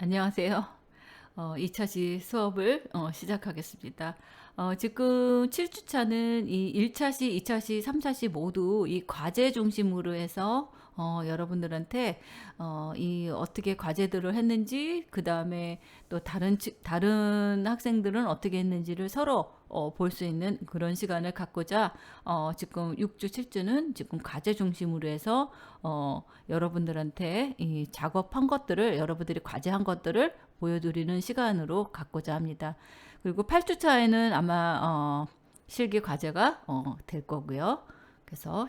안녕하세요. 2차시 수업을 시작하겠습니다. 지금 7주차는 이 1차시, 2차시, 3차시 모두 이 과제 중심으로 해서 여러분들한테 이 어떻게 과제들을 했는지, 그 다음에 또 다른 학생들은 어떻게 했는지를 서로 볼 수 있는 그런 시간을 갖고자 지금 6주, 7주는 지금 과제 중심으로 해서 여러분들한테 이 작업한 것들을, 여러분들이 과제한 것들을 보여드리는 시간으로 갖고자 합니다. 그리고 8주차에는 아마 실기 과제가 될 거고요. 그래서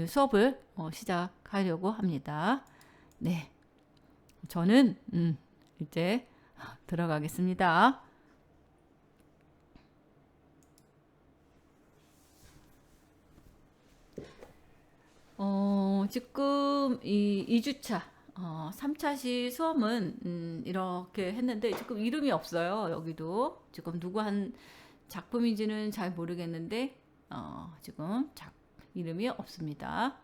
수업을 시작하려고 합니다. 네, 저는 이제 들어가겠습니다. 지금 이 2주차, 3차시 수험은 이렇게 했는데 지금 이름이 없어요. 여기도 지금 누구 한 작품인지는 잘 모르겠는데 지금 이름이 없습니다.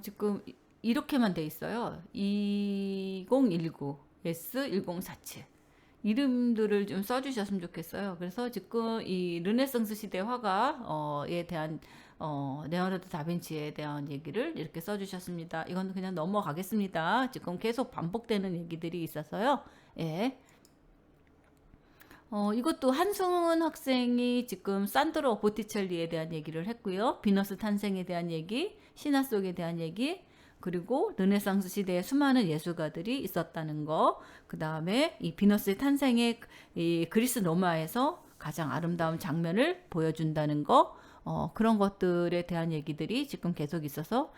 지금 이렇게만 돼 있어요. 2019 S1047 이름들을 좀 써주셨으면 좋겠어요. 그래서 지금 이 르네상스 시대 화가에 대한 레오나르도 다빈치에 대한 얘기를 이렇게 써주셨습니다. 이건 그냥 넘어가겠습니다. 지금 계속 반복되는 얘기들이 있어서요. 예. 이것도 한승훈 학생이 지금 산드로 보티첼리에 대한 얘기를 했고요. 비너스 탄생에 대한 얘기, 신화 속에 대한 얘기, 그리고 르네상스 시대에 수많은 예술가들이 있었다는 거, 그 다음에 이 비너스의 탄생의 이 그리스 로마에서 가장 아름다운 장면을 보여준다는 거, 그런 것들에 대한 얘기들이 지금 계속 있어서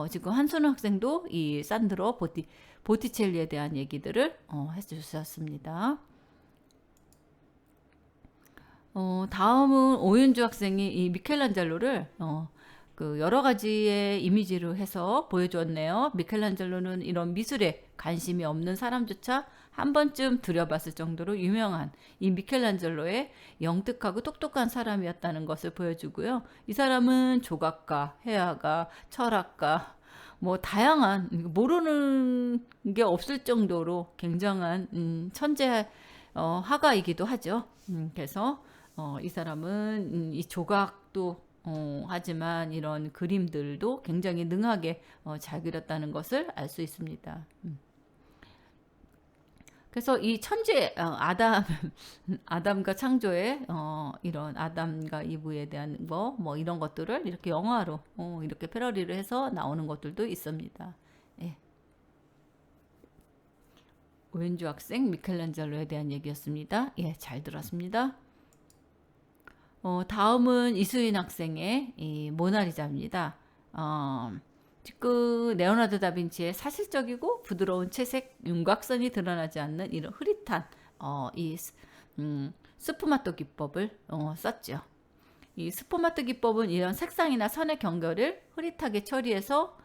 지금 한순우 학생도 이 산드로 보티첼리에 대한 얘기들을 해주셨습니다. 다음은 오윤주 학생이 이 미켈란젤로를 그 여러 가지의 이미지로 해서 보여주었네요. 미켈란젤로는 이런 미술에 관심이 없는 사람조차 한 번쯤 들여봤을 정도로 유명한 이 미켈란젤로의 영특하고 똑똑한 사람이었다는 것을 보여주고요. 이 사람은 조각가, 해화가, 철학가, 뭐 다양한 모르는 게 없을 정도로 굉장한 천재 화가이기도 하죠. 그래서 이 사람은 이 조각도 하지만 이런 그림들도 굉장히 능하게 잘 그렸다는 것을 알 수 있습니다. 그래서 이 천재 아담과 창조의 이런 아담과 이브에 대한 뭐 이런 것들을 이렇게 영화로 이렇게 패러디를 해서 나오는 것들도 있습니다. 예. 오연주 학생 미켈란젤로에 대한 얘기였습니다. 예, 잘 들었습니다. 다음은 이수인 학생의 이 모나리자입니다. 지금 레오나르도 다빈치의 사실적이고 부드러운 채색 윤곽선이 드러나지 않는 이런 흐릿한 이 스푸마토 기법을 썼죠. 이 스푸마토 기법은 이런 색상이나 선의 경계를 흐릿하게 처리해서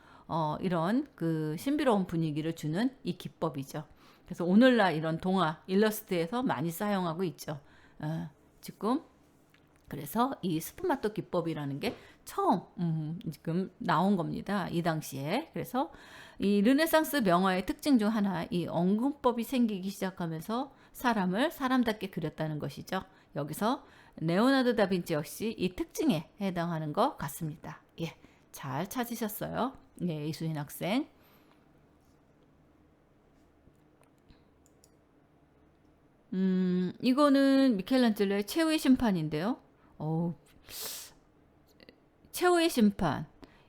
이런 그 신비로운 분위기를 주는 이 기법이죠. 그래서 오늘날 이런 동화, 일러스트에서 많이 사용하고 있죠. 지금 그래서 이 스푸마토 기법이라는 게 처음 지금 나온 겁니다. 이 당시에. 그래서 이 르네상스 명화의 특징 중 하나, 이 엉금법이 생기기 시작하면서 사람을 사람답게 그렸다는 것이죠. 여기서 레오나르도 다빈치 역시 이 특징에 해당하는 것 같습니다. 예, 잘 찾으셨어요. 예, 이수인 학생. 이거는 미켈란젤로의 최후의 심판인데요. 어, 최후의 심판.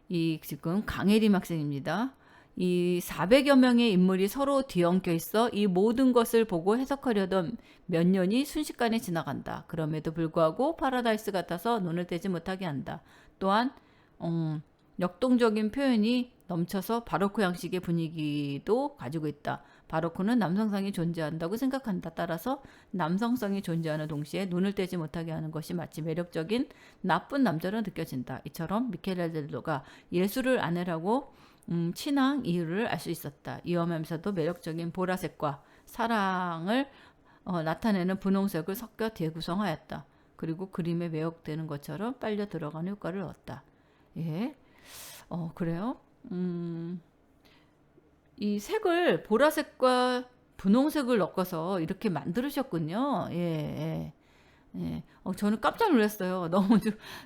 이 지금 강혜림 학생입니다. 이 400여 명의 인물이 서로 뒤엉켜 있어 이 모든 것을 보고 해석하려던 몇 년이 순식간에 지나간다. 그럼에도 불구하고 파라다이스 같아서 눈을 떼지 못하게 한다. 또한 역동적인 표현이 넘쳐서 바로크 양식의 분위기도 가지고 있다. 바로크는 남성성이 존재한다고 생각한다. 따라서 남성성이 존재하는 동시에 눈을 떼지 못하게 하는 것이 마치 매력적인 나쁜 남자로 느껴진다. 이처럼 미켈란젤로가 예술을 아내라고 친한 이유를 알 수 있었다. 위험하면서도 매력적인 보라색과 사랑을 나타내는 분홍색을 섞여 재구성하였다. 그리고 그림에 매혹되는 것처럼 빨려 들어가는 효과를 얻었다. 예, 그래요. 이 색을 보라색과 분홍색을 섞어서 이렇게 만들으셨군요. 예, 예. 예. 저는 깜짝 놀랐어요. 너무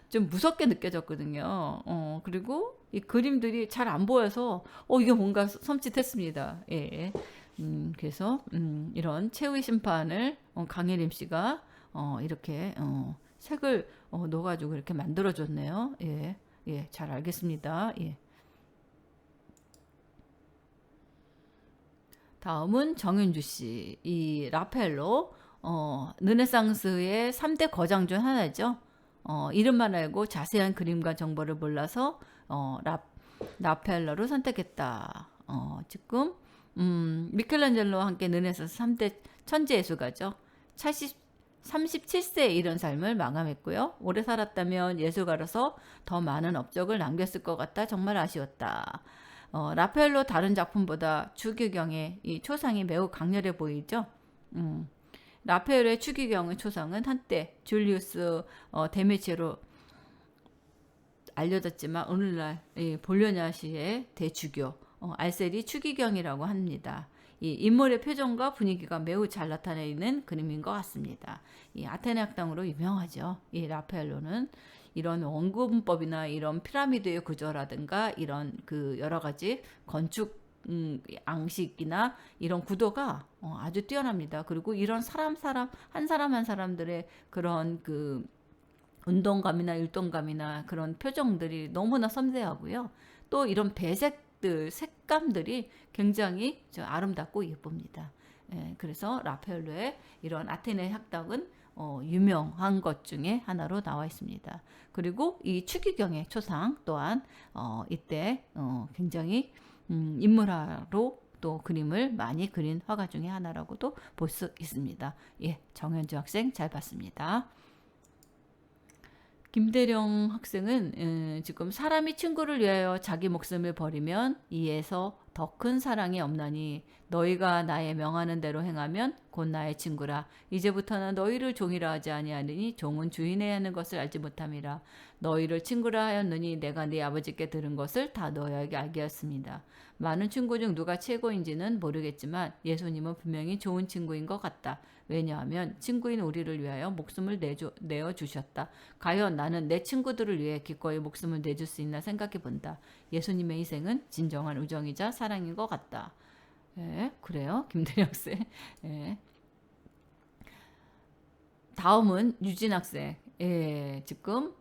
좀 무섭게 느껴졌거든요. 그리고 이 그림들이 잘 안 보여서 이게 뭔가 섬찟했습니다. 예. 그래서 이런 최후의 심판을 강혜림 씨가 이렇게 색을 넣어가지고 이렇게 만들어줬네요. 예, 예, 잘 알겠습니다. 예. 다음은 정윤주 씨. 이 라펠로 르네상스의 3대 거장 중 하나죠. 이름만 알고 자세한 그림과 정보를 몰라서 라펠러를 선택했다. 지금 미켈란젤로와 함께 르네상스 3대 천재 예술가죠. 37세에 이런 삶을 마감했고요. 오래 살았다면 예술가로서 더 많은 업적을 남겼을 것 같다. 정말 아쉬웠다. 라펠로 다른 작품보다 추기경의 이 초상이 매우 강렬해 보이죠. 라펠의 추기경의 초상은 한때 줄리우스 데메치로 알려졌지만 오늘날 볼로냐시의 대주교 알세리 추기경이라고 합니다. 이 인물의 표정과 분위기가 매우 잘 나타내는 그림인 것 같습니다. 이 아테네 학당으로 유명하죠. 이 라펠로는 이런 원근법이나 이런 피라미드의 구조라든가 이런 그 여러 가지 건축 양식이나 이런 구도가 아주 뛰어납니다. 그리고 이런 한 사람 한 사람들의 그런 그 운동감이나 율동감이나 그런 표정들이 너무나 섬세하고요. 또 이런 배색들, 색감들이 굉장히 아름답고 예쁩니다. 예, 그래서 라펠로의 이런 아테네 학당은 유명한 것 중에 하나로 나와 있습니다. 그리고 이 추기경의 초상 또한 이때 굉장히 인물화로 또 그림을 많이 그린 화가 중에 하나라고도 볼 수 있습니다. 예, 정현주 학생 잘 봤습니다. 김대령 학생은 지금 사람이 친구를 위하여 자기 목숨을 버리면 이에서 더 큰 사랑이 없나니 너희가 나의 명하는 대로 행하면 곧 나의 친구라. 이제부터는 너희를 종이라 하지 아니하느니 종은 주인의 하는 것을 알지 못함이라. 너희를 친구라 하였느니 내가 네 아버지께 들은 것을 다 너희에게 알게 하였습니다. 많은 친구 중 누가 최고인지는 모르겠지만 예수님은 분명히 좋은 친구인 것 같다. 왜냐하면 친구인 우리를 위하여 목숨을 내어주셨다. 과연 나는 내 친구들을 위해 기꺼이 목숨을 내줄 수 있나 생각해 본다. 예수님의 희생은 진정한 우정이자 사랑인 것 같다. 예, 그래요. 김대리 학생. 예. 다음은 유진 학생. 예, 지금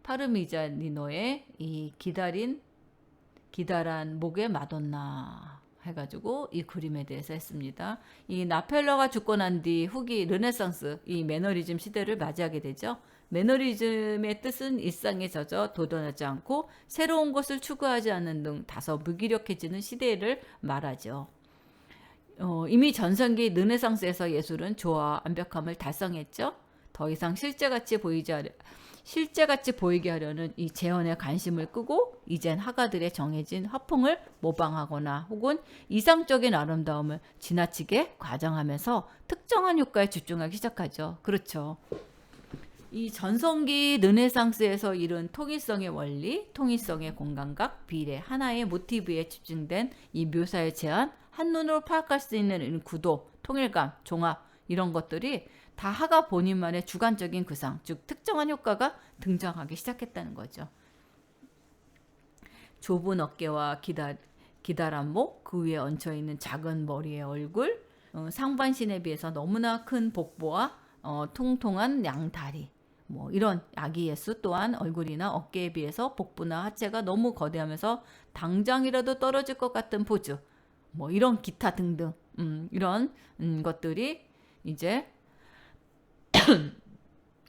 파르미자니노의 이 기다란 목의 마돈나 해가지고 이 그림에 대해서 했습니다. 이 나펠러가 죽고 난 뒤 후기 르네상스 이 매너리즘 시대를 맞이하게 되죠. 매너리즘의 뜻은 일상에 젖어 도전하지 않고 새로운 것을 추구하지 않는 등 다소 무기력해지는 시대를 말하죠. 이미 전성기 르네상스에서 예술은 조화와 완벽함을 달성했죠. 더 이상 실제같이 보이게 하려는 이 재현의 관심을 끄고 이젠 화가들의 정해진 화풍을 모방하거나 혹은 이상적인 아름다움을 지나치게 과장하면서 특정한 효과에 집중하기 시작하죠. 그렇죠. 이 전성기 르네상스에서 이룬 통일성의 원리, 통일성의 공간각, 비례, 하나의 모티브에 집중된 이 묘사의 제한, 한눈으로 파악할 수 있는 구도, 통일감, 종합 이런 것들이 다 화가 본인만의 주관적인 구상, 즉 특정한 효과가 등장하기 시작했다는 거죠. 좁은 어깨와 기다란 목, 그 위에 얹혀있는 작은 머리의 얼굴, 상반신에 비해서 너무나 큰 복부와 통통한 양다리, 뭐 이런 아기 예수 또한 얼굴이나 어깨에 비해서 복부나 하체가 너무 거대하면서 당장이라도 떨어질 것 같은 포즈, 뭐 이런 기타 등등 이런 것들이 이제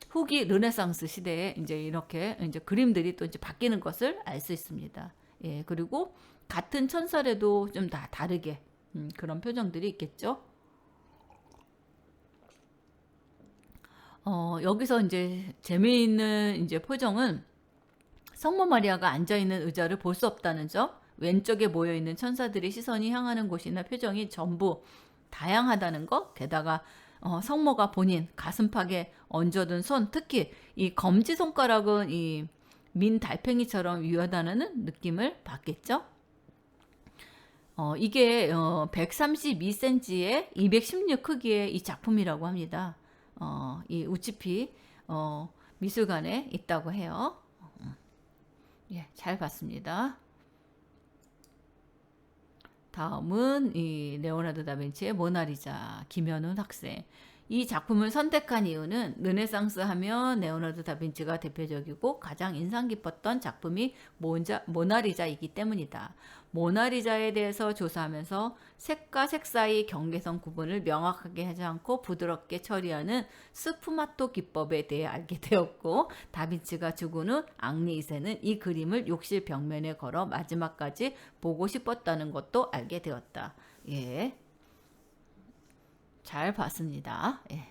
후기 르네상스 시대에 이제 이렇게 이제 그림들이 또 이제 바뀌는 것을 알 수 있습니다. 예, 그리고 같은 천사래도 좀 다 다르게 그런 표정들이 있겠죠. 여기서 이제 재미있는 이제 표정은 성모 마리아가 앉아 있는 의자를 볼 수 없다는 점, 왼쪽에 모여 있는 천사들의 시선이 향하는 곳이나 표정이 전부 다양하다는 것, 게다가 성모가 본인 가슴팍에 얹어둔 손, 특히 이 검지 손가락은 이 민 달팽이처럼 위하다는 느낌을 받겠죠. 이게 132cm에 216 크기의 이 작품이라고 합니다. 이 우치피 미술관에 있다고 해요. 예, 잘 봤습니다. 다음은 이 레오나르도 다빈치의 모나리자, 김현훈 학생. 이 작품을 선택한 이유는 르네상스 하면 레오나르도 다빈치가 대표적이고 가장 인상 깊었던 작품이 모나리자이기 때문이다. 모나리자에 대해서 조사하면서 색과 색 사이 경계선 구분을 명확하게 하지 않고 부드럽게 처리하는 스푸마토 기법에 대해 알게 되었고, 다빈치가 죽은 후 앙리 2세는 이 그림을 욕실 벽면에 걸어 마지막까지 보고 싶었다는 것도 알게 되었다. 예. 잘 봤습니다. 예.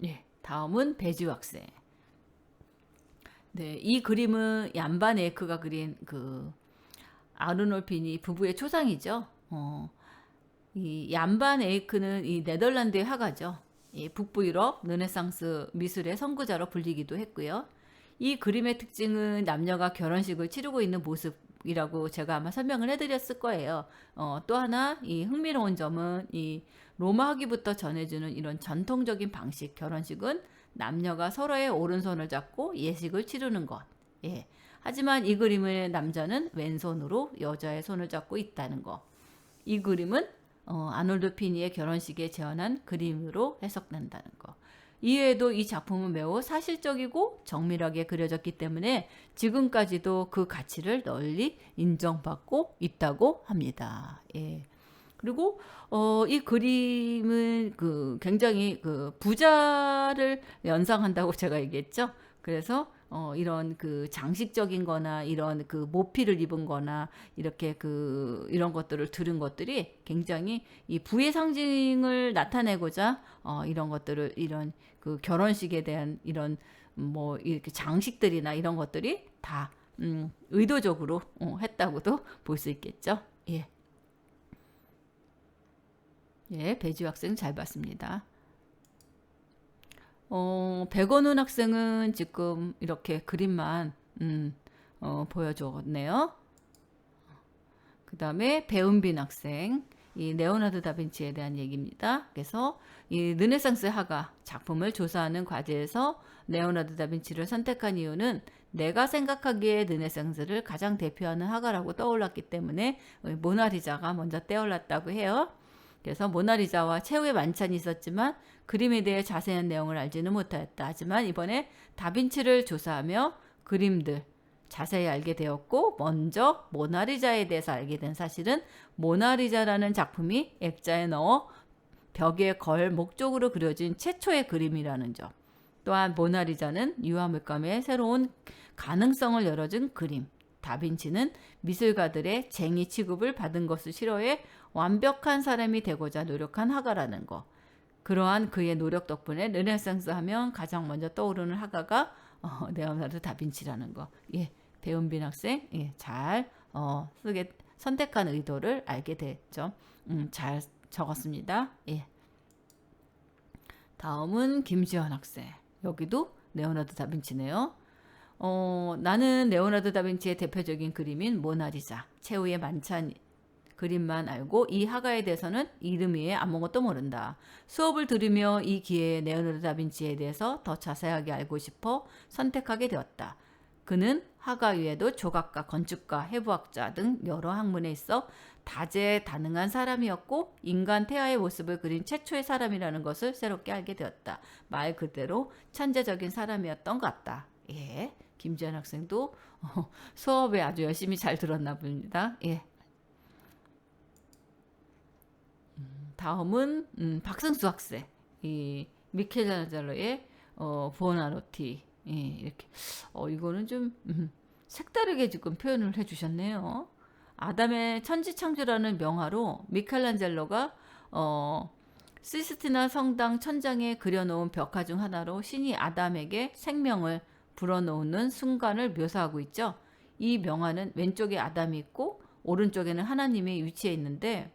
예. 다음은 배주 학생. 네, 이 그림은 얀반 에이크가 그린 그 아르놀피니 부부의 초상이죠. 이 얀반 에이크는 이 네덜란드의 화가죠. 이 북부 유럽 르네상스 미술의 선구자로 불리기도 했고요. 이 그림의 특징은 남녀가 결혼식을 치르고 있는 모습이라고 제가 아마 설명을 해드렸을 거예요. 또 하나 이 흥미로운 점은 이 로마 화기부터 전해주는 이런 전통적인 방식, 결혼식은 남녀가 서로의 오른손을 잡고 예식을 치르는 것. 예. 하지만 이 그림의 남자는 왼손으로 여자의 손을 잡고 있다는 거. 이 그림은 아놀드 피니의 결혼식에 재현한 그림으로 해석된다는 거. 이외에도 이 작품은 매우 사실적이고 정밀하게 그려졌기 때문에 지금까지도 그 가치를 널리 인정받고 있다고 합니다. 예. 그리고 이 그림은 그 굉장히 그 부자를 연상한다고 제가 얘기했죠. 그래서 이런 그 장식적인 거나 이런 그 모피를 입은 거나 이렇게 그 이런 것들을 들은 것들이 굉장히 이 부의 상징을 나타내고자 이런 것들을 이런 그 결혼식에 대한 이런 뭐 이렇게 장식들이나 이런 것들이 다 의도적으로 했다고도 볼 수 있겠죠. 예. 예, 배지 학생 잘 봤습니다. 백원훈 학생은 지금 이렇게 그림만 보여줬네요. 그 다음에 배은빈 학생, 이 레오나르도 다빈치에 대한 얘기입니다. 그래서 이 르네상스 화가 작품을 조사하는 과제에서 레오나르도 다빈치를 선택한 이유는 내가 생각하기에 르네상스를 가장 대표하는 화가라고 떠올랐기 때문에 모나리자가 먼저 떠올랐다고 해요. 그래서 모나리자와 최후의 만찬이 있었지만 그림에 대해 자세한 내용을 알지는 못하였다. 하지만 이번에 다빈치를 조사하며 그림들 자세히 알게 되었고, 먼저 모나리자에 대해서 알게 된 사실은 모나리자라는 작품이 액자에 넣어 벽에 걸 목적으로 그려진 최초의 그림이라는 점. 또한 모나리자는 유화 물감의 새로운 가능성을 열어준 그림. 다빈치는 미술가들의 쟁의 취급을 받은 것을 싫어해 완벽한 사람이 되고자 노력한 화가라는 것. 그러한 그의 노력 덕분에 르네상스 하면 가장 먼저 떠오르는 화가가 레오나르도 다빈치라는 거. 예, 배은빈 학생 잘 선택한 의도를 알게 됐죠. 잘 적었습니다. 예. 다음은 김지현 학생. 여기도 레오나르도 다빈치네요. 나는 레오나르도 다빈치의 대표적인 그림인 모나리자, 최후의 만찬 그림만 알고 이 화가에 대해서는 이름 외에 아무것도 모른다. 수업을 들으며 이 기회에 레오나르도 다빈치에 대해서 더 자세하게 알고 싶어 선택하게 되었다. 그는 화가 외에도 조각가, 건축가, 해부학자 등 여러 학문에 있어 다재다능한 사람이었고 인간 태아의 모습을 그린 최초의 사람이라는 것을 새롭게 알게 되었다. 말 그대로 천재적인 사람이었던 것 같다. 예, 김지현 학생도 수업에 아주 열심히 잘 들었나 봅니다. 예. 다음은 박승수 학생, 이 미켈란젤로의 부오나로티. 예, 이렇게 이거는 좀 색다르게 지금 표현을 해주셨네요. 아담의 천지창조라는 명화로 미켈란젤로가 시스티나 성당 천장에 그려놓은 벽화 중 하나로 신이 아담에게 생명을 불어넣는 순간을 묘사하고 있죠. 이 명화는 왼쪽에 아담이 있고 오른쪽에는 하나님이 위치해 있는데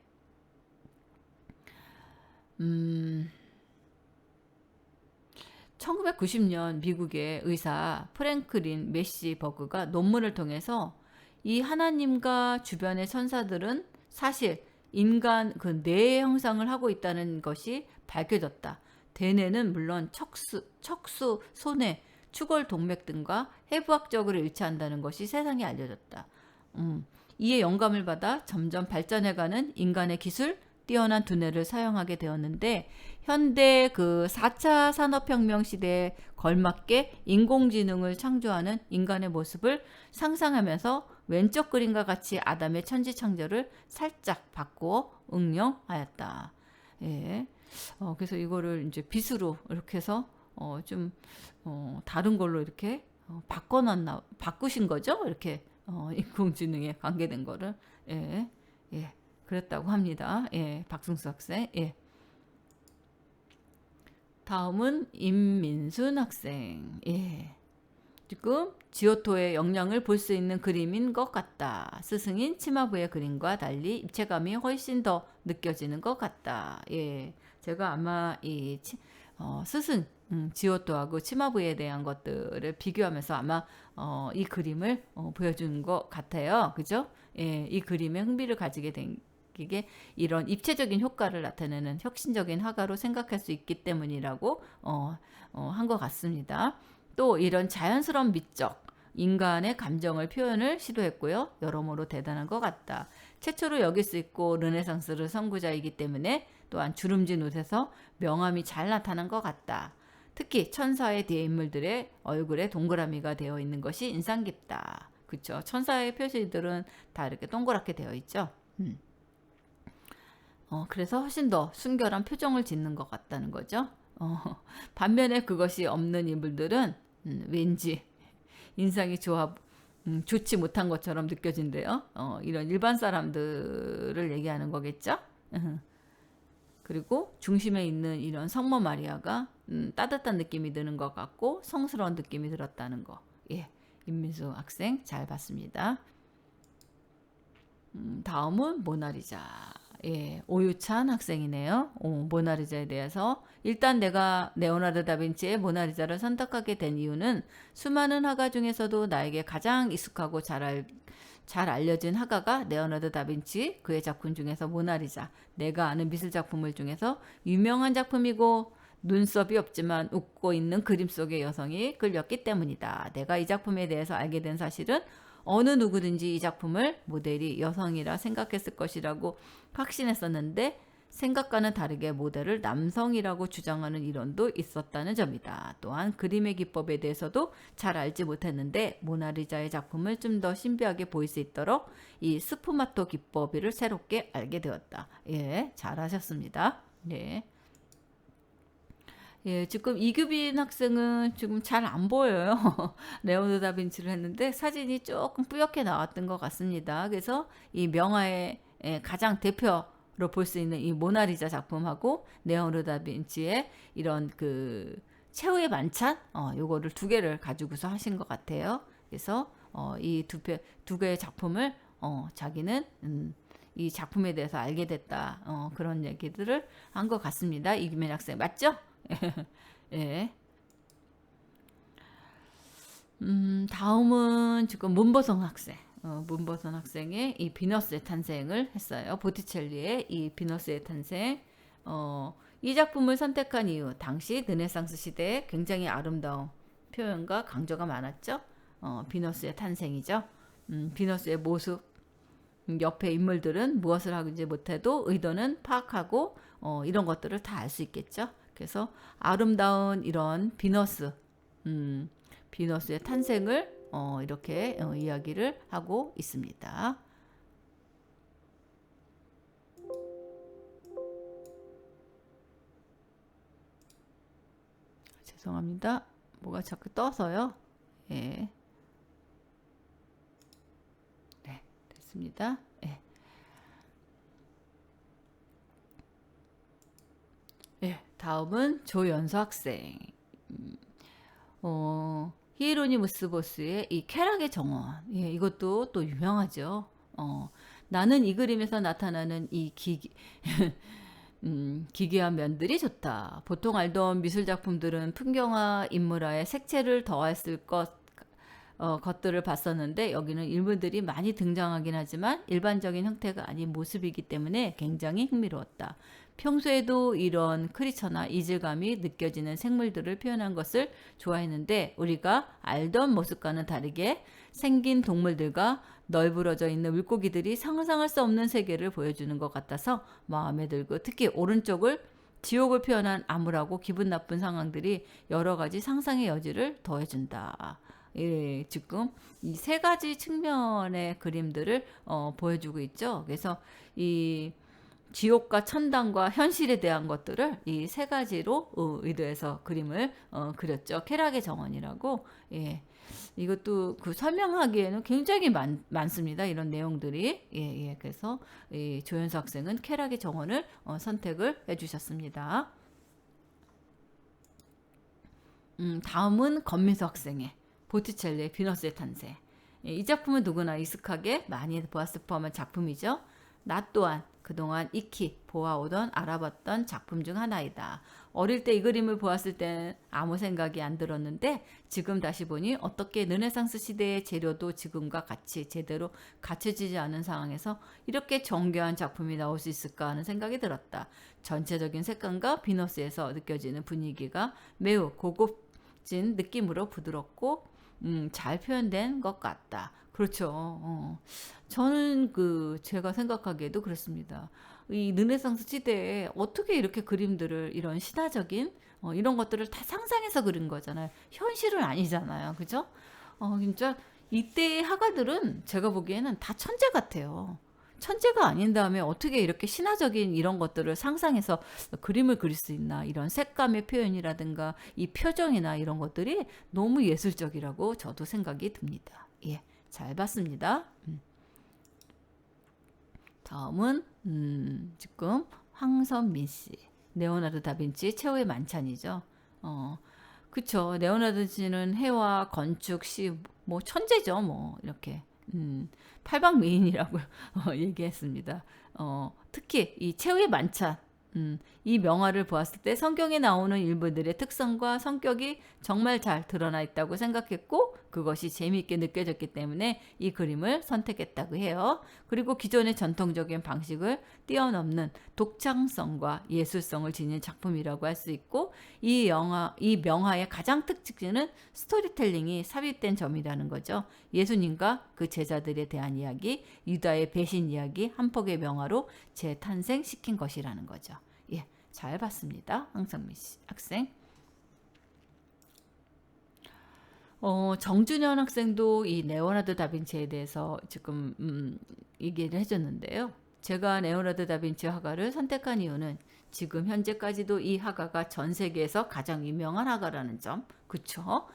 1990년 미국의 의사 프랭클린 메시버그가 논문을 통해서 이 하나님과 주변의 천사들은 사실 인간 그 뇌의 형상을 하고 있다는 것이 밝혀졌다. 대뇌는 물론 척수, 손해, 추골 동맥 등과 해부학적으로 일치한다는 것이 세상에 알려졌다. 이에 영감을 받아 점점 발전해가는 인간의 기술, 뛰어난 두뇌를 사용하게 되었는데 현대 그 4차 산업혁명 시대에 걸맞게 인공지능을 창조하는 인간의 모습을 상상하면서 왼쪽 그림과 같이 아담의 천지창조를 살짝 바꾸어 응용하였다. 예. 그래서 이거를 이제 빗으로 이렇게 해서 좀 다른 걸로 이렇게 바꾸신 거죠? 이렇게 인공지능에 관계된 거를. 예. 예. 그랬다고 합니다. 예. 박승수 학생. 예. 다음은 임민순 학생. 예. 지금 지오토의 역량을 볼 수 있는 그림인 것 같다. 스승인 치마부의 그림과 달리 입체감이 훨씬 더 느껴지는 것 같다. 예. 제가 아마 이 스승 지오토하고 치마부에 대한 것들을 비교하면서 아마 이 그림을 보여주는 것 같아요. 그죠? 예, 이 그림에 흥미를 가지게 된 게 이런 입체적인 효과를 나타내는 혁신적인 화가로 생각할 수 있기 때문이라고 한 것 같습니다. 또 이런 자연스러운 미적, 인간의 감정을 표현을 시도했고요. 여러모로 대단한 것 같다. 최초로 여길 수 있고 르네상스를 선구자이기 때문에 또한 주름진 옷에서 명암이 잘 나타난 것 같다. 특히 천사의 뒤에 인물들의 얼굴에 동그라미가 되어 있는 것이 인상 깊다. 그렇죠. 천사의 표시들은 다 이렇게 동그랗게 되어 있죠. 그래서 훨씬 더 순결한 표정을 짓는 것 같다는 거죠. 반면에 그것이 없는 인물들은 왠지 인상이 좋지 못한 것처럼 느껴진대요. 이런 일반 사람들을 얘기하는 거겠죠. 그리고 중심에 있는 이런 성모 마리아가 따뜻한 느낌이 드는 것 같고 성스러운 느낌이 들었다는 거. 예, 임민수 학생 잘 봤습니다. 다음은 모나리자. 예, 오유찬 학생이네요. 모나리자에 대해서 일단 내가 레오나르도 다빈치의 모나리자를 선택하게 된 이유는 수많은 화가 중에서도 나에게 가장 익숙하고 잘 알려진 화가가 레오나르도 다빈치, 그의 작품 중에서 모나리자, 내가 아는 미술 작품을 중에서 유명한 작품이고 눈썹이 없지만 웃고 있는 그림 속의 여성이 끌렸기 때문이다. 내가 이 작품에 대해서 알게 된 사실은 어느 누구든지 이 작품을 모델이 여성이라 생각했을 것이라고 확신했었는데 생각과는 다르게 모델을 남성이라고 주장하는 이론도 있었다는 점이다. 또한 그림의 기법에 대해서도 잘 알지 못했는데 모나리자의 작품을 좀 더 신비하게 보일 수 있도록 이 스푸마토 기법을 새롭게 알게 되었다. 예, 잘하셨습니다. 예. 예, 지금 이규빈 학생은 지금 잘 안 보여요. 레오나르도 다빈치를 했는데 사진이 조금 뿌옇게 나왔던 것 같습니다. 그래서 이 명화의 가장 대표로 볼 수 있는 이 모나리자 작품하고 레오나르도 다빈치의 이런 그 최후의 만찬, 요거를 두 개를 가지고서 하신 것 같아요. 그래서 이 두 개의 작품을 자기는 이 작품에 대해서 알게 됐다. 그런 얘기들을 한 것 같습니다. 이규빈 학생 맞죠? 예. 다음은 지금 문보성 학생. 문보성 학생의 이 비너스의 탄생을 했어요. 보티첼리의 이 비너스의 탄생. 이 작품을 선택한 이유, 당시 르네상스 시대에 굉장히 아름다운 표현과 강조가 많았죠. 비너스의 탄생이죠. 비너스의 모습, 옆에 인물들은 무엇을 하지 못해도 의도는 파악하고 이런 것들을 다 알 수 있겠죠. 그래서 아름다운 이런 비너스의 탄생을 이렇게 이야기를 하고 있습니다. 죄송합니다. 뭐가 자꾸 떠서요. 예. 네, 됐습니다. 예. 예, 다음은 조연서 학생. 히에로니무스 보스의 이 쾌락의 정원. 예, 이것도 또 유명하죠. 나는 이 그림에서 나타나는 이 기괴한 면들이 좋다. 보통 알던 미술 작품들은 풍경화, 인물화에 색채를 더했을 것 것들을 봤었는데 여기는 인물들이 많이 등장하긴 하지만 일반적인 형태가 아닌 모습이기 때문에 굉장히 흥미로웠다. 평소에도 이런 크리처나 이질감이 느껴지는 생물들을 표현한 것을 좋아했는데 우리가 알던 모습과는 다르게 생긴 동물들과 널브러져 있는 물고기들이 상상할 수 없는 세계를 보여주는 것 같아서 마음에 들고 특히 오른쪽을 지옥을 표현한 암울하고 기분 나쁜 상황들이 여러 가지 상상의 여지를 더해준다. 예, 지금 이 세 가지 측면의 그림들을 보여주고 있죠. 그래서 이 지옥과 천당과 현실에 대한 것들을 이 세 가지로 의도해서 그림을 그렸죠. 쾌락의 정원이라고. 예. 이것도 그 설명하기에는 굉장히 많습니다. 이런 내용들이. 예, 예. 그래서 이 조연수 학생은 쾌락의 정원을 선택을 해주셨습니다. 다음은 권민수 학생의 보티첼리의 비너스의 탄생. 예, 이 작품은 누구나 익숙하게 많이 보았을 법한 작품이죠. 나 또한 그동안 익히 보아오던 알아봤던 작품 중 하나이다. 어릴 때 이 그림을 보았을 때는 아무 생각이 안 들었는데 지금 다시 보니 어떻게 르네상스 시대의 재료도 지금과 같이 제대로 갖춰지지 않은 상황에서 이렇게 정교한 작품이 나올 수 있을까 하는 생각이 들었다. 전체적인 색감과 비너스에서 느껴지는 분위기가 매우 고급진 느낌으로 부드럽고 잘 표현된 것 같다. 그렇죠. 저는 제가 생각하기에도 그렇습니다. 이 르네상스 시대에 어떻게 이렇게 그림들을 이런 신화적인 이런 것들을 다 상상해서 그린 거잖아요. 현실은 아니잖아요. 그죠? 진짜 이때의 화가들은 제가 보기에는 다 천재 같아요. 천재가 아닌 다음에 어떻게 이렇게 신화적인 이런 것들을 상상해서 그림을 그릴 수 있나. 이런 색감의 표현이라든가 이 표정이나 이런 것들이 너무 예술적이라고 저도 생각이 듭니다. 예, 잘 봤습니다. 다음은 지금 황선민 씨. 레오나르도 다빈치 최후의 만찬이죠. 그쵸. 레오나르도 다빈치는 해와 건축, 시, 뭐 천재죠. 뭐 이렇게 팔방미인이라고 얘기했습니다. 특히 이 최후의 만찬, 이 명화를 보았을 때 성경에 나오는 인물들의 특성과 성격이 정말 잘 드러나 있다고 생각했고 그것이 재미있게 느껴졌기 때문에 이 그림을 선택했다고 해요. 그리고 기존의 전통적인 방식을 뛰어넘는 독창성과 예술성을 지닌 작품이라고 할 수 있고 이 명화의 가장 특징은 스토리텔링이 삽입된 점이라는 거죠. 예수님과 그 제자들에 대한 이야기, 유다의 배신 이야기 한 폭의 명화로 재탄생시킨 것이라는 거죠. 예, 잘 봤습니다. 황성민 학생. 정준현 학생도 이 레오나르도 다빈치에 대해서 지금 얘기를 해줬는데요. 제가 레오나르도 다빈치 화가를 선택한 이유는 지금 현재까지도 이 화가가 전 세계에서 가장 유명한 화가라는 점, 그쵸?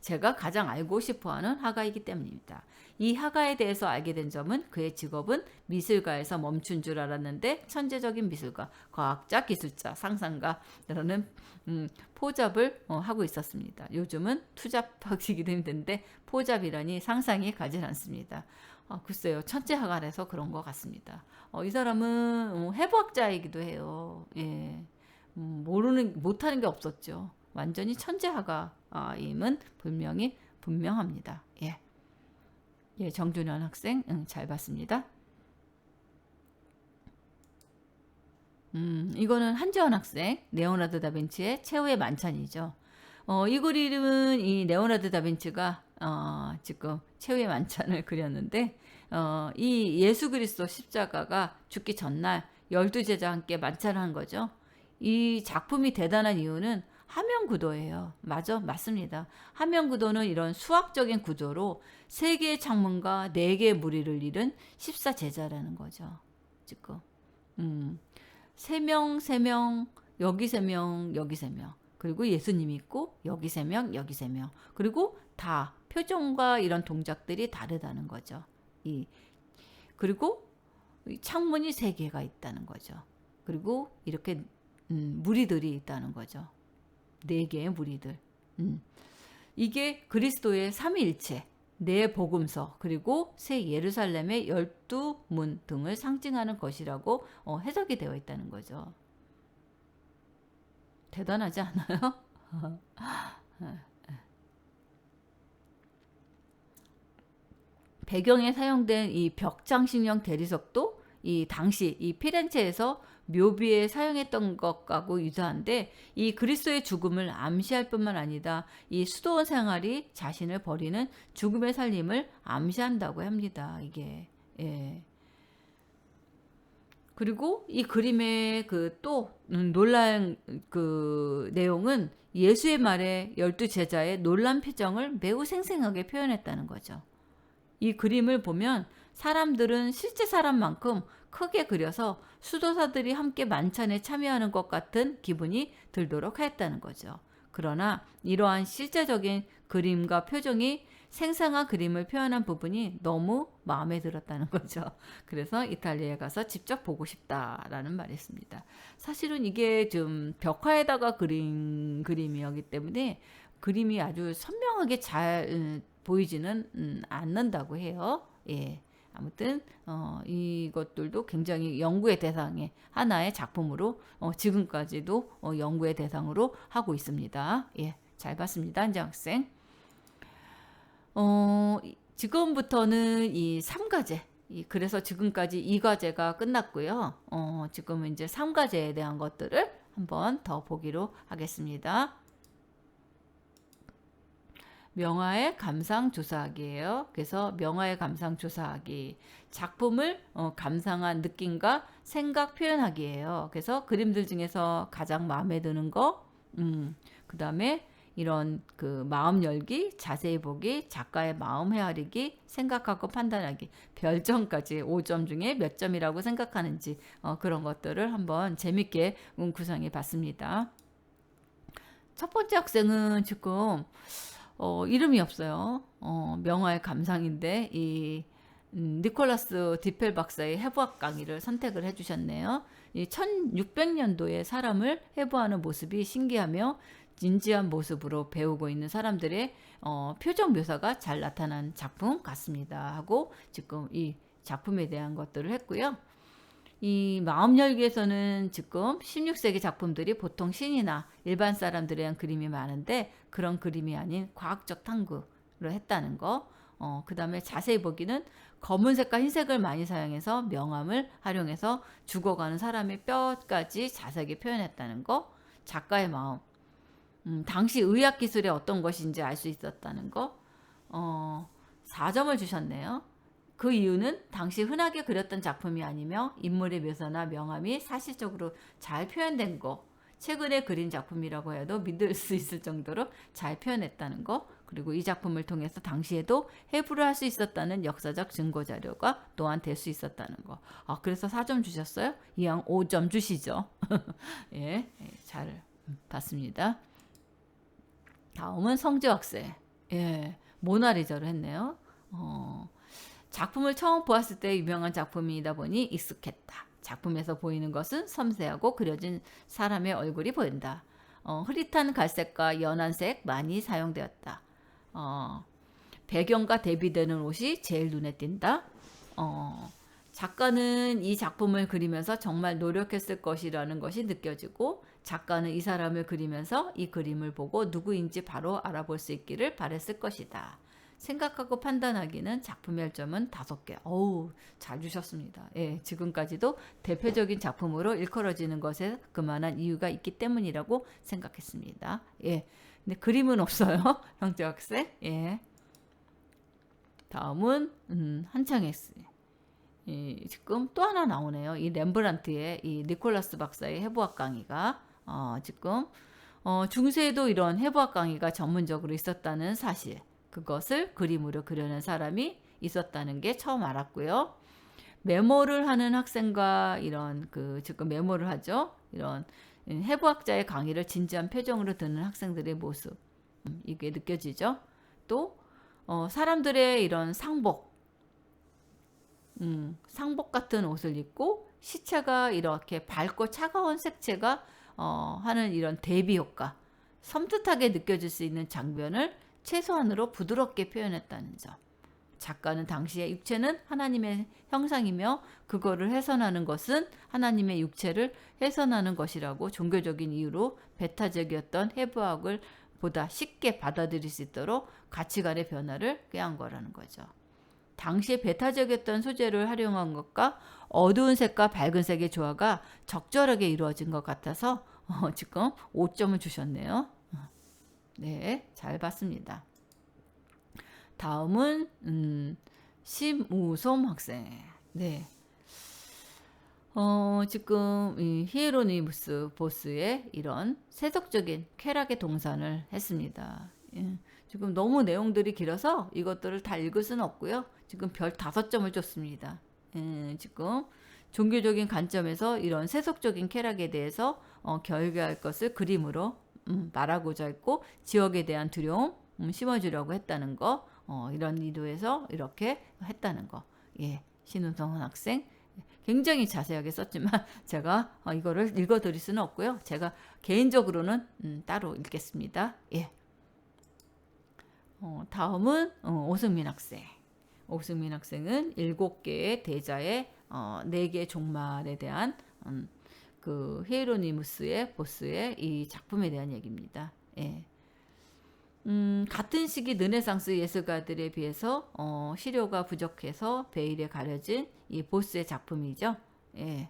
제가 가장 알고 싶어하는 화가이기 때문입니다. 이 화가에 대해서 알게 된 점은 그의 직업은 미술가에서 멈춘 줄 알았는데 천재적인 미술가, 과학자, 기술자, 상상가라는 포잡을 하고 있었습니다. 요즘은 투잡하기도 힘든데 포잡이라니 상상이 가질 않습니다. 글쎄요, 천재 화가라서 그런 것 같습니다. 이 사람은 해부학자이기도 해요. 예, 못하는 게 없었죠. 완전히 천재 화가임은 분명합니다. 예, 예, 정준현 학생, 잘 봤습니다. 이거는 한지원 학생, 레오나르도 다빈치의 최후의 만찬이죠. 이 그림은 이 레오나르도 다빈치가 지금 최후의 만찬을 그렸는데 이 예수 그리스도 십자가가 죽기 전날 12제자와 함께 만찬을 한 거죠. 이 작품이 대단한 이유는 화면 구도예요. 맞습니다. 화면 구도는 이런 수학적인 구조로 3개의 창문과 4개의 무리를 이룬 14제자라는 거죠. 지금 3명, 3명, 여기 3명, 여기 3명. 그리고 예수님이 있고 여기 3명, 여기 3명. 그리고 다 표정과 이런 동작들이 다르다는 거죠. 그리고 창문이 3개가 있다는 거죠. 그리고 이렇게 무리들이 있다는 거죠. 4개의 무리들. 이게 그리스도의 삼위일체, 네 복음서, 그리고 새 예루살렘의 12문 등을 상징하는 것이라고 해석이 되어 있다는 거죠. 대단하지 않아요? 배경에 사용된 이 벽장식용 대리석도 이 당시 이 피렌체에서 묘비에 사용했던 것하고 유사한데, 이 그리스도의 죽음을 암시할 뿐만 아니라 이 수도원 생활이 자신을 버리는 죽음의 살림을 암시한다고 합니다. 이게. 예. 그리고 이 그림의 그 또 놀란 그 내용은 예수의 말에 12제자의 놀란 표정을 매우 생생하게 표현했다는 거죠. 이 그림을 보면 사람들은 실제 사람만큼 크게 그려서 수도사들이 함께 만찬에 참여하는 것 같은 기분이 들도록 하였다는 거죠. 그러나 이러한 실제적인 그림과 표정이 생생한 그림을 표현한 부분이 너무 마음에 들었다는 거죠. 그래서 이탈리아에 가서 직접 보고 싶다라는 말이 있습니다. 사실은 이게 좀 벽화에다가 그린 그림이었기 때문에 그림이 아주 선명하게 잘 보이지는 않는다고 해요. 예. 아무튼 이것들도 굉장히 연구의 대상의 하나의 작품으로 지금까지도 연구의 대상으로 하고 있습니다. 예, 잘 봤습니다, 한정 학생. 지금부터는 이 3과제, 그래서 지금까지 2과제가 끝났고요. 지금은 이제 3과제에 대한 것들을 한번 더 보기로 하겠습니다. 명화의 감상 조사하기예요. 그래서 명화의 감상 조사하기, 작품을 감상한 느낌과 생각 표현하기예요. 그래서 그림들 중에서 가장 마음에 드는 거, 그 다음에 이런 그 마음 열기, 자세히 보기, 작가의 마음 헤아리기, 생각하고 판단하기, 별점까지 5점 중에 몇 점이라고 생각하는지 그런 것들을 한번 재밌게 구성해 봤습니다. 첫 번째 학생은 지금 이름이 없어요. 명화의 감상인데 이 니콜라스 디펠 박사의 해부학 강의를 선택을 해주셨네요. 이 1600년도에 사람을 해부하는 모습이 신기하며 진지한 모습으로 배우고 있는 사람들의 표정 묘사가 잘 나타난 작품 같습니다 하고 지금 이 작품에 대한 것들을 했고요. 이 마음 열기에서는 지금 16세기 작품들이 보통 신이나 일반 사람들에 대한 그림이 많은데 그런 그림이 아닌 과학적 탐구를 했다는 거. 그 다음에 자세히 보기는 검은색과 흰색을 많이 사용해서 명암을 활용해서 죽어가는 사람의 뼈까지 자세하게 표현했다는 거. 작가의 마음. 당시 의학 기술이 어떤 것인지 알 수 있었다는 거. 4점을 주셨네요. 그 이유는 당시 흔하게 그렸던 작품이 아니며 인물의 묘사나 명암이 사실적으로 잘 표현된 거, 최근에 그린 작품이라고 해도 믿을 수 있을 정도로 잘 표현했다는 거, 그리고 이 작품을 통해서 당시에도 해부를 할 수 있었다는 역사적 증거 자료가 또한 될 수 있었다는 거. 그래서 4점 주셨어요? 이왕 5점 주시죠. 예, 잘 봤습니다. 다음은 성재 학생. 예, 모나리자를 했네요. 작품을 처음 보았을 때 유명한 작품이다 보니 익숙했다. 작품에서 보이는 것은 섬세하고 그려진 사람의 얼굴이 보인다. 흐릿한 갈색과 연한 색 많이 사용되었다. 배경과 대비되는 옷이 제일 눈에 띈다. 작가는 이 작품을 그리면서 정말 노력했을 것이라는 것이 느껴지고 작가는 이 사람을 그리면서 이 그림을 보고 누구인지 바로 알아볼 수 있기를 바랬을 것이다. 생각하고 판단하기는 작품의 점은 5개. 어우, 잘 주셨습니다. 예, 지금까지도 대표적인 작품으로 일컬어지는 것에 그만한 이유가 있기 때문이라고 생각했습니다. 예, 근데 그림은 없어요. 형제 학생. 예. 다음은 한창엑스. 지금 또 하나 나오네요. 이 렘브란트의 이 니콜라스 박사의 해부학 강의가 지금 중세에도 이런 해부학 강의가 전문적으로 있었다는 사실. 그것을 그림으로 그려낸 사람이 있었다는 게 처음 알았고요. 메모를 하는 학생과 이런 지금 메모를 하죠. 이런 해부학자의 강의를 진지한 표정으로 듣는 학생들의 모습, 이게 느껴지죠. 또 사람들의 이런 상복 같은 옷을 입고 시체가 이렇게 밝고 차가운 색채가 하는 이런 대비 효과, 섬뜩하게 느껴질 수 있는 장면을 최소한으로 부드럽게 표현했다는 점. 작가는 당시의 육체는 하나님의 형상이며 그거를 훼손하는 것은 하나님의 육체를 훼손하는 것이라고 종교적인 이유로 배타적이었던 해부학을 보다 쉽게 받아들일 수 있도록 가치관의 변화를 꾀한 거라는 거죠. 당시에 배타적이었던 소재를 활용한 것과 어두운 색과 밝은 색의 조화가 적절하게 이루어진 것 같아서 지금 5점을 주셨네요. 네, 잘 봤습니다. 다음은 심우솜 학생. 네. 지금 이 히에로니무스 보스의 이런 세속적인 쾌락의 동산을 했습니다. 예, 지금 너무 내용들이 길어서 이것들을 다 읽을 수는 없고요. 지금 별 5점을 줬습니다. 지금 종교적인 관점에서 이런 세속적인 쾌락에 대해서 결계할 것을 그림으로 말하고자 했고, 지역에 대한 두려움 심어주려고 했다는 거, 이런 의도에서 이렇게 했다는 거. 예, 신우성 학생 굉장히 자세하게 썼지만 제가 이거를 읽어드릴 수는 없고요. 제가 개인적으로는 따로 읽겠습니다. 예. 다음은 오승민 학생. 오승민 학생은 7개의 대자의 4개의 종말에 대한 그 히에로니무스의 보스의 이 작품에 대한 얘기입니다. 예. 같은 시기 르네상스 예술가들에 비해서 시료가 부족해서 베일에 가려진 이 보스의 작품이죠. 예.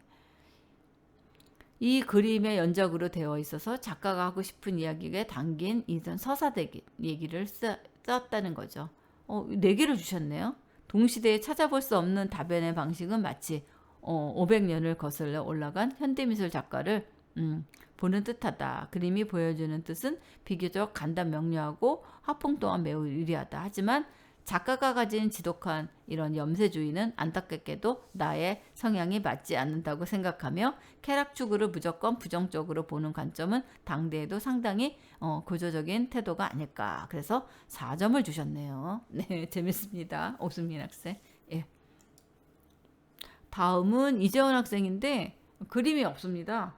이 그림의 연작으로 되어 있어서 작가가 하고 싶은 이야기가 담긴 이런 서사대 얘기를 썼다는 거죠. 4개를 주셨네요. 동시대에 찾아볼 수 없는 답변의 방식은 마치 500년을 거슬러 올라간 현대미술 작가를 보는 듯하다. 그림이 보여주는 뜻은 비교적 간단 명료하고 화풍 또한 매우 유리하다. 하지만 작가가 가진 지독한 이런 염세주의는 안타깝게도 나의 성향이 맞지 않는다고 생각하며 쾌락 추구를 무조건 부정적으로 보는 관점은 당대에도 상당히 고조적인 태도가 아닐까. 그래서 4점을 주셨네요. 네, 재밌습니다. 오승민 학생. 예. 다음은 이재원 학생인데 그림이 없습니다.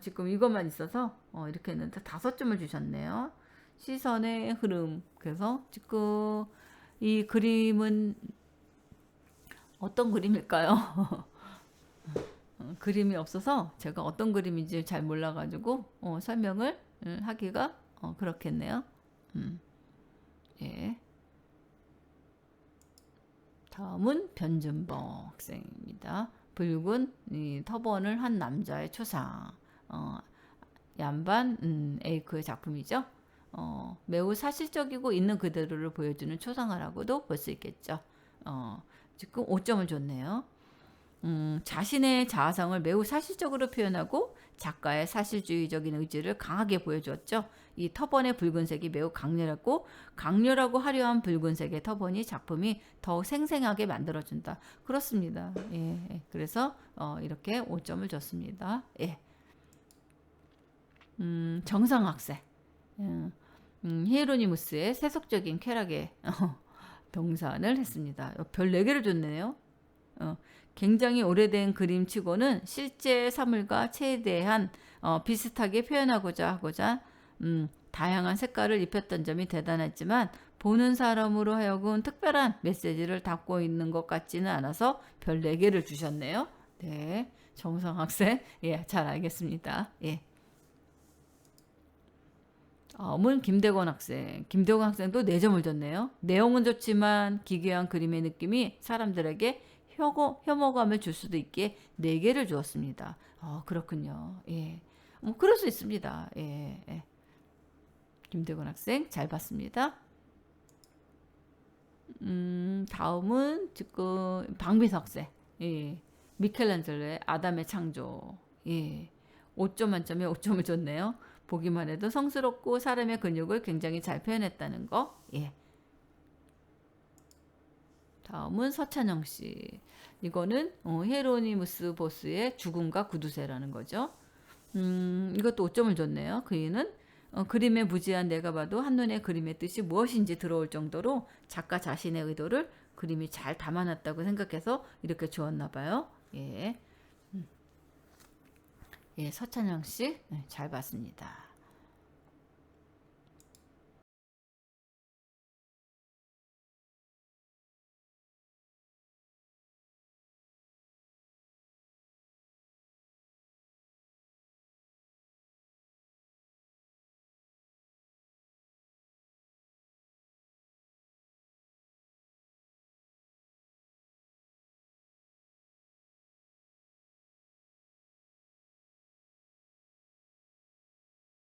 지금 이것만 있어서 이렇게 했는데 5점을 주셨네요. 시선의 흐름. 그래서 지금 이 그림은 어떤 그림일까요? 그림이 없어서 제가 어떤 그림인지 잘 몰라가지고 설명을 하기가 그렇겠네요. 예. 다음은 변준범 학생입니다. 붉은 이 터번을 한 남자의 초상. 얀반 에이크의 작품이죠. 매우 사실적이고 있는 그대로를 보여주는 초상화라고도 볼 수 있겠죠. 지금 5점을 줬네요. 자신의 자아성을 매우 사실적으로 표현하고 작가의 사실주의적인 의지를 강하게 보여주었죠. 이 터번의 붉은색이 매우 강렬하고 화려한 붉은색의 터번이 작품이 더욱 생생하게 만들어준다. 그렇습니다. 예, 그래서 이렇게 5점을 줬습니다. 예. 정상학생. 히에로니무스의 세속적인 쾌락의 동산을 했습니다. 별 4개를 줬네요. 굉장히 오래된 그림치고는 실제 사물과 최대한 비슷하게 표현하고자 다양한 색깔을 입혔던 점이 대단했지만 보는 사람으로 하여금 특별한 메시지를 담고 있는 것 같지는 않아서 별 4개를 주셨네요. 네, 정상학생. 예, 잘 알겠습니다. 예. 문 김대건 학생. 김대건 학생도 4점을 줬네요. 내용은 좋지만 기괴한 그림의 느낌이 사람들에게 혐오감을 줄 수도 있기에 4개를 주었습니다. 그렇군요. 예. 그럴 수 있습니다. 예, 예. 김대건 학생 잘 봤습니다. 다음은 지금 박미석 학생. 예. 미켈란젤로의 아담의 창조. 예. 5점 만점에 5점을 줬네요. 보기만 해도 성스럽고 사람의 근육을 굉장히 잘 표현했다는 거. 예. 다음은 서찬영 씨. 이거는 히에로니무스 보스의 죽음과 구두쇠라는 거죠. 이것도 5점을 줬네요. 그 이유는 그림에 무지한 내가 봐도 한눈에 그림의 뜻이 무엇인지 들어올 정도로 작가 자신의 의도를 그림이 잘 담아놨다고 생각해서 이렇게 주었나 봐요. 예. 예, 서찬영 씨, 네, 잘 봤습니다.